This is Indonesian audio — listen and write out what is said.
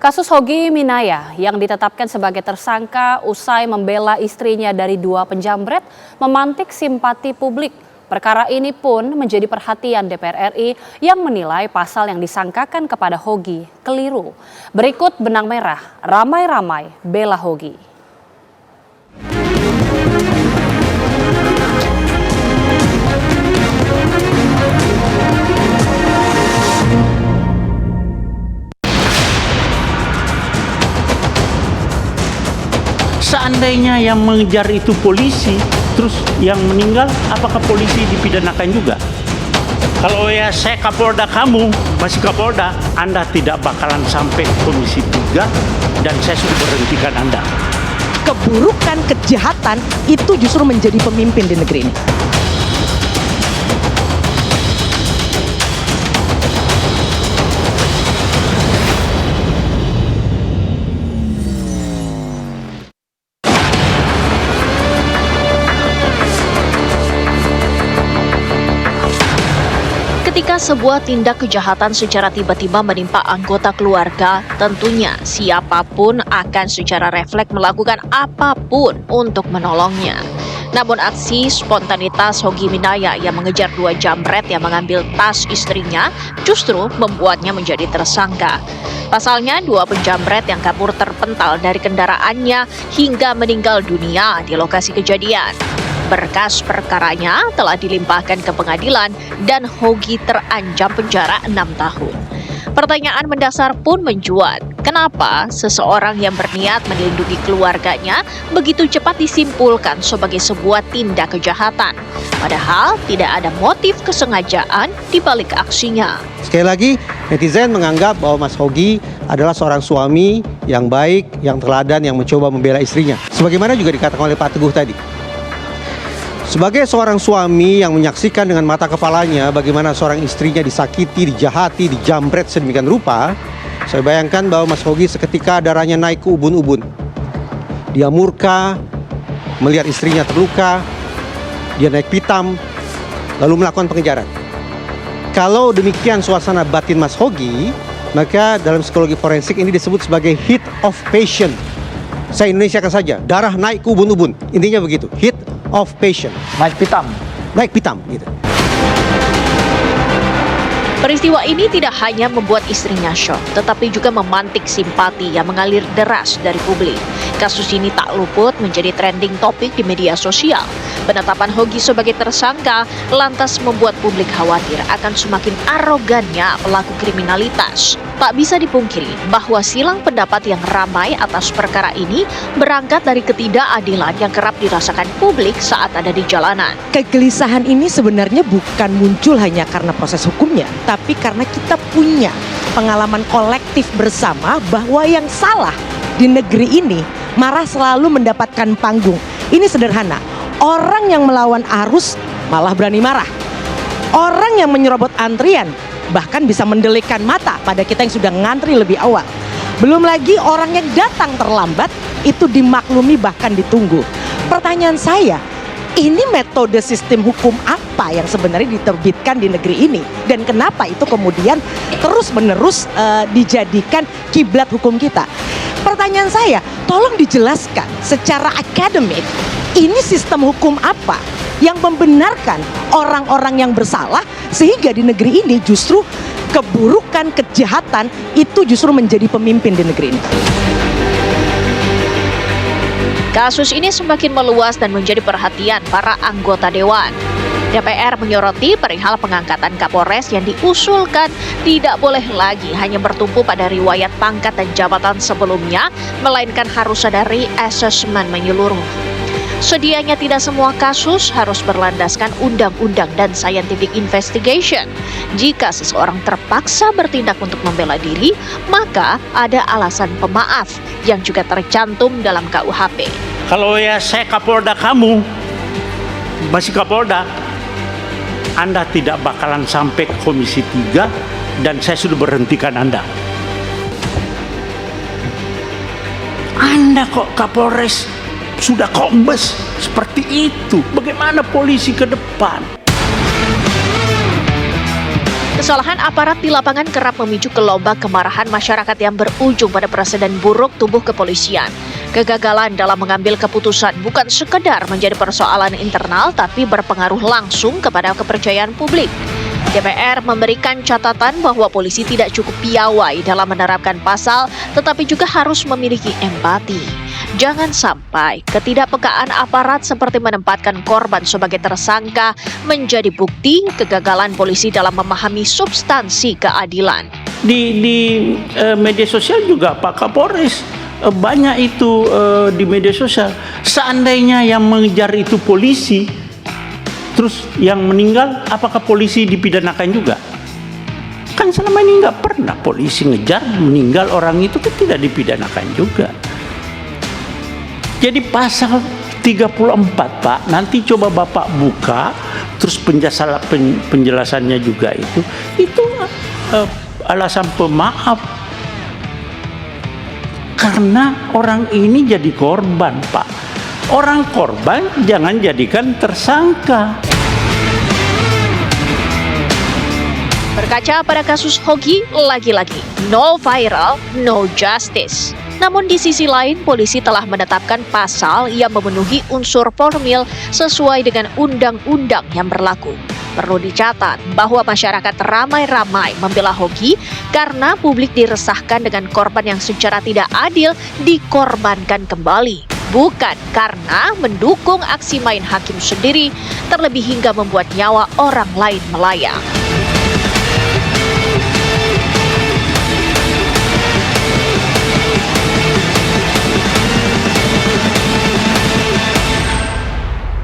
Kasus Hogi Minaya yang ditetapkan sebagai tersangka usai membela istrinya dari dua penjamret memantik simpati publik. Perkara ini pun menjadi perhatian DPR RI yang menilai pasal yang disangkakan kepada Hogi keliru. Berikut benang merah, ramai-ramai bela Hogi. Seandainya yang mengejar itu polisi, terus yang meninggal, apakah polisi dipidanakan juga? Kalau ya saya Kapolda, kamu masih Kapolda, Anda tidak bakalan sampai Komisi 3 dan saya sudah berhentikan Anda. Keburukan, kejahatan itu justru menjadi pemimpin di negeri ini. Ketika sebuah tindak kejahatan secara tiba-tiba menimpa anggota keluarga, tentunya siapapun akan secara refleks melakukan apapun untuk menolongnya. Namun aksi spontanitas Hogi Minaya yang mengejar dua jambret yang mengambil tas istrinya justru membuatnya menjadi tersangka. Pasalnya, dua penjamret yang kabur terpental dari kendaraannya hingga meninggal dunia di lokasi kejadian. Berkas perkaranya telah dilimpahkan ke pengadilan dan Hogi terancam penjara 6 tahun. Pertanyaan mendasar pun mencuat. Kenapa seseorang yang berniat melindungi keluarganya begitu cepat disimpulkan sebagai sebuah tindak kejahatan? Padahal tidak ada motif kesengajaan di balik aksinya. Sekali lagi, netizen menganggap bahwa Mas Hogi adalah seorang suami yang baik, yang teladan, yang mencoba membela istrinya. Sebagaimana juga dikatakan oleh Pak Teguh tadi. Sebagai seorang suami yang menyaksikan dengan mata kepalanya bagaimana seorang istrinya disakiti, dijahati, dijambret sedemikian rupa, saya bayangkan bahwa Mas Hogi seketika darahnya naik ke ubun-ubun. Dia murka, melihat istrinya terluka, dia naik pitam, lalu melakukan pengejaran. Kalau demikian suasana batin Mas Hogi, maka dalam psikologi forensik ini disebut sebagai heat of passion. Saya Indonesiakan saja, darah naik ke ubun-ubun. Intinya begitu, heat of passion. Naik pitam gitu. Peristiwa ini tidak hanya membuat istrinya syok, tetapi juga memantik simpati yang mengalir deras dari publik. Kasus ini tak luput menjadi trending topik di media sosial. Penetapan Hogi sebagai tersangka lantas membuat publik khawatir akan semakin arogannya pelaku kriminalitas. Tak bisa dipungkiri bahwa silang pendapat yang ramai atas perkara ini berangkat dari ketidakadilan yang kerap dirasakan publik saat ada di jalanan. Kegelisahan ini sebenarnya bukan muncul hanya karena proses hukumnya, tapi karena kita punya pengalaman kolektif bersama bahwa yang salah di negeri ini marah selalu mendapatkan panggung. Ini sederhana, orang yang melawan arus malah berani marah. Orang yang menyerobot antrian bahkan bisa mendelikkan mata pada kita yang sudah ngantri lebih awal. Belum lagi orang yang datang terlambat itu dimaklumi bahkan ditunggu. Pertanyaan saya, ini metode sistem hukum apa yang sebenarnya diterbitkan di negeri ini? Dan kenapa itu kemudian terus-menerus dijadikan kiblat hukum kita? Pertanyaan saya, tolong dijelaskan secara akademik, ini sistem hukum apa yang membenarkan orang-orang yang bersalah sehingga di negeri ini justru keburukan, kejahatan itu justru menjadi pemimpin di negeri ini. Kasus ini semakin meluas dan menjadi perhatian para anggota dewan. DPR menyoroti perihal pengangkatan Kapolres yang diusulkan tidak boleh lagi hanya bertumpu pada riwayat pangkat dan jabatan sebelumnya, melainkan harus ada reassessment menyeluruh. Sedianya tidak semua kasus harus berlandaskan undang-undang dan scientific investigation. Jika seseorang terpaksa bertindak untuk membela diri, maka ada alasan pemaaf yang juga tercantum dalam KUHP. Kalau ya saya Kapolda, kamu masih Kapolda, Anda tidak bakalan sampai Komisi 3 dan saya sudah berhentikan Anda. Anda kok Kapolres sudah kombes seperti itu, bagaimana polisi ke depan? Kesalahan aparat di lapangan kerap memicu gelombang kemarahan masyarakat yang berujung pada presiden buruk tubuh kepolisian. Kegagalan dalam mengambil keputusan bukan sekedar menjadi persoalan internal, tapi berpengaruh langsung kepada kepercayaan publik. DPR memberikan catatan bahwa polisi tidak cukup piawai dalam menerapkan pasal, tetapi juga harus memiliki empati. Jangan sampai ketidakpekaan aparat seperti menempatkan korban sebagai tersangka menjadi bukti kegagalan polisi dalam memahami substansi keadilan. Di media sosial juga Pak Kapolres banyak itu di media sosial. Seandainya yang mengejar itu polisi, terus yang meninggal, apakah polisi dipidanakan juga? Kan selama ini nggak pernah polisi ngejar meninggal orang itu, kan tidak dipidanakan juga. Jadi pasal 34 Pak, nanti coba Bapak buka, terus penjelasannya juga itu alasan pemaaf. Karena orang ini jadi korban Pak. Orang korban jangan jadikan tersangka. Berkaca pada kasus Hogi, lagi-lagi no viral, no justice. Namun di sisi lain, polisi telah menetapkan pasal yang memenuhi unsur formil sesuai dengan undang-undang yang berlaku. Perlu dicatat bahwa masyarakat ramai-ramai membela Hogi karena publik diresahkan dengan korban yang secara tidak adil dikorbankan kembali. Bukan karena mendukung aksi main hakim sendiri, terlebih hingga membuat nyawa orang lain melayang.